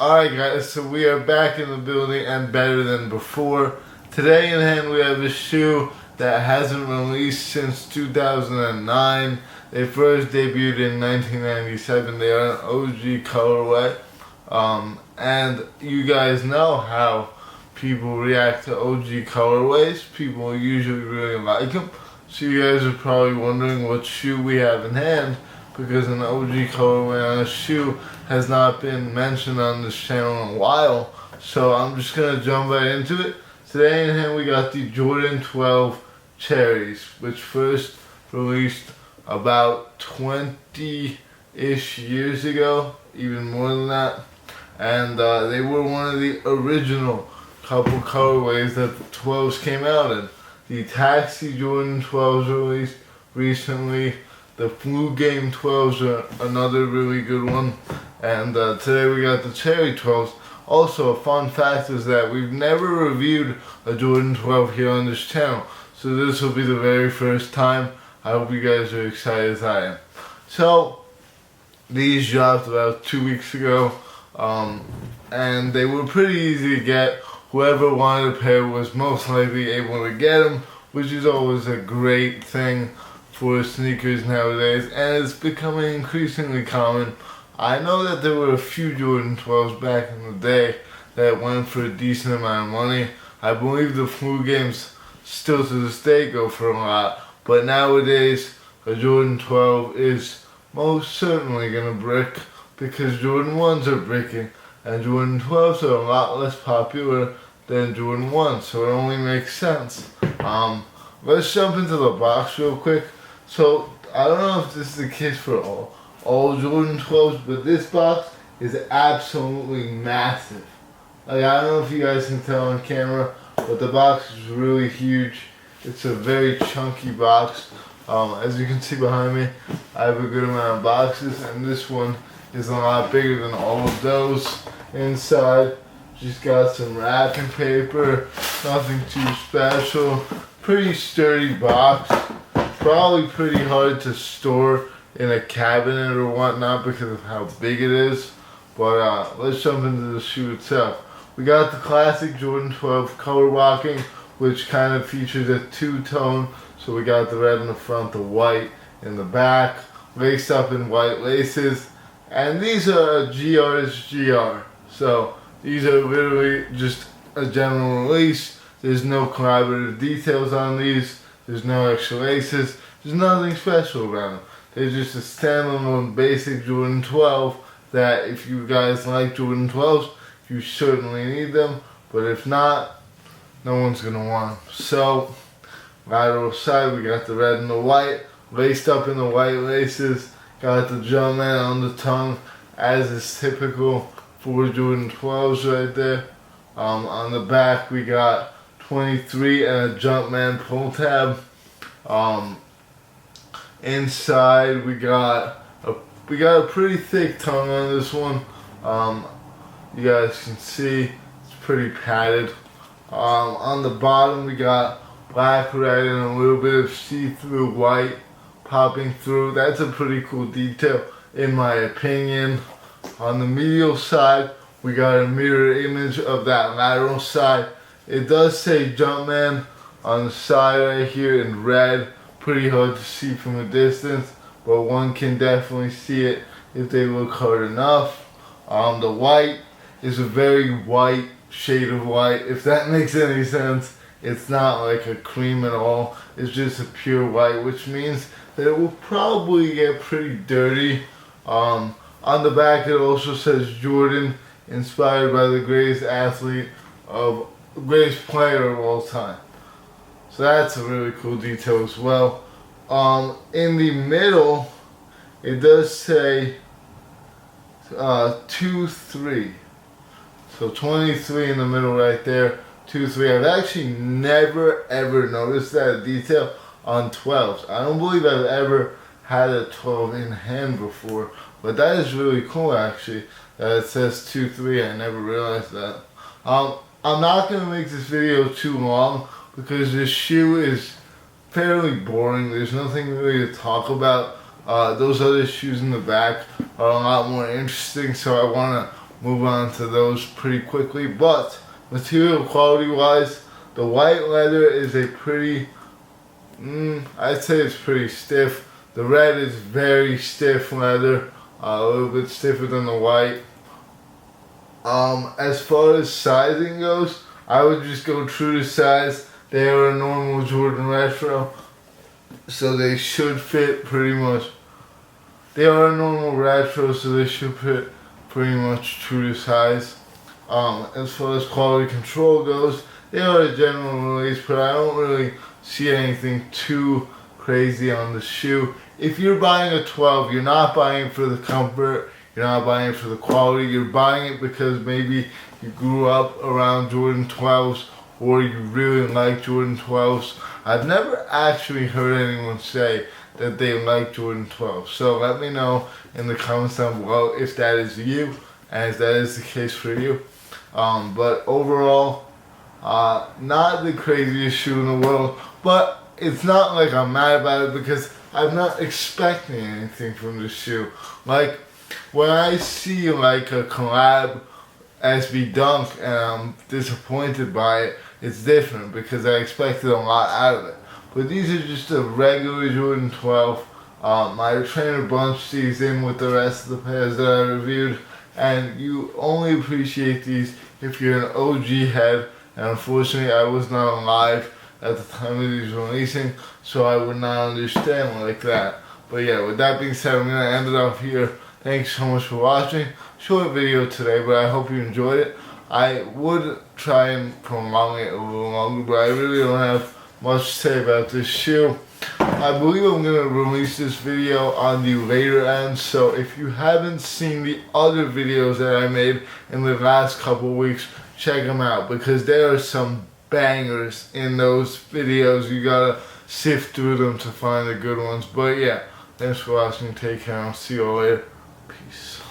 Alright guys, so we are back in the building and better than before. Today in hand we have a shoe that hasn't released since 2009. They first debuted in 1997. They are an OG colorway. And you guys know how people react to OG colorways. People usually really like them. So you guys are probably wondering what shoe we have in hand, because an OG colorway on a shoe has not been mentioned on this channel in a while. So I'm just going to jump right into it. Today in hand we got the Jordan 12 Cherries, which first released about 20-ish years ago, even more than that. And they were one of the original couple colorways that the 12s came out in. The Taxi Jordan 12s released recently. The Flu Game 12s are another really good one. And today we got the Cherry 12s. Also, a fun fact is that we've never reviewed a Jordan 12 here on this channel. So this will be the very first time. I hope you guys are excited as I am. So, these dropped about 2 weeks ago. And they were pretty easy to get. Whoever wanted a pair was most likely able to get them, which is always a great thing for sneakers nowadays, and it's becoming increasingly common. I know that there were a few Jordan 12s back in the day that went for a decent amount of money. I believe the Flu Games still to this day go for a lot, but nowadays a Jordan 12 is most certainly gonna brick, because Jordan 1s are bricking and Jordan 12s are a lot less popular than Jordan 1s, so it only makes sense. Let's jump into the box real quick. So, I don't know if this is the case for all Jordan 12s, but this box is absolutely massive. Like, I don't know if you guys can tell on camera, but the box is really huge. It's a very chunky box. As you can see behind me, I have a good amount of boxes, and this one is a lot bigger than all of those. Inside, just got some wrapping paper, nothing too special. Pretty sturdy box. Probably pretty hard to store in a cabinet or whatnot because of how big it is. But let's jump into the shoe itself. We got the classic Jordan 12 color walking, which kind of features a two-tone. So we got the red in the front, the white in the back, laced up in white laces. And these are GR's GR. So these are literally just a general release. There's no collaborative details on these. There's no extra laces. There's nothing special about them. They're just a standalone basic Jordan 12 that if you guys like Jordan 12s, you certainly need them. But if not, no one's going to want them. So, lateral side, we got the red and the white, laced up in the white laces. Got the Jumpman on the tongue, as is typical for Jordan 12s right there. On the back, we got 23 and a Jumpman pull tab. Inside we got a pretty thick tongue on this one. You guys can see it's pretty padded. On the bottom we got black, red, and a little bit of see-through white popping through. That's a pretty cool detail in my opinion. On the medial side we got a mirror image of that lateral side. It does say Jumpman on the side right here in red. Pretty hard to see from a distance, but one can definitely see it if they look hard enough. The white is a very white shade of white, if that makes any sense. It's not like a cream at all. It's just a pure white, which means that it will probably get pretty dirty. On the back it also says Jordan, inspired by the greatest player of all time. So that's a really cool detail as well. In the middle, it does say 2-3. So 23 in the middle right there, 2-3. I've actually never ever noticed that detail on 12s. I don't believe I've ever had a 12 in hand before, but that is really cool actually, that it says 2-3. I never realized that. I'm not going to make this video too long because this shoe is fairly boring. There's nothing really to talk about. Those other shoes in the back are a lot more interesting, so I want to move on to those pretty quickly. But material quality wise, the white leather is a pretty, I'd say it's pretty stiff. The red is very stiff leather, a little bit stiffer than the white. As far as sizing goes, I would just go true to size. They are a normal Jordan Retro, so they should fit pretty much. They are a normal Retro, so they should fit pretty much true to size. As far as quality control goes, they are a general release, but I don't really see anything too crazy on the shoe. If you're buying a 12, you're not buying it for the comfort, you're not buying it for the quality, you're buying it because maybe you grew up around Jordan 12s or you really like Jordan 12s. I've never actually heard anyone say that they like Jordan 12s. So let me know in the comments down below if that is you and if that is the case for you. But overall, not the craziest shoe in the world, but it's not like I'm mad about it because I'm not expecting anything from this shoe. Like, when I see like a collab SB Dunk and I'm disappointed by it, it's different because I expected a lot out of it. But these are just a regular Jordan 12. My trainer bunched these in with the rest of the pairs that I reviewed, and you only appreciate these if you're an OG head, and unfortunately I was not alive at the time of these releasing, so I would not understand like that. But yeah, with that being said, I'm going to end it off here. Thanks so much for watching. Short video today, but I hope you enjoyed it. I would try and prolong it a little longer, but I really don't have much to say about this shoe. I believe I'm going to release this video on the later end, so if you haven't seen the other videos that I made in the last couple weeks, check them out because there are some bangers in those videos. You gotta sift through them to find the good ones. But yeah, thanks for watching. Take care. I'll see you all later. Peace.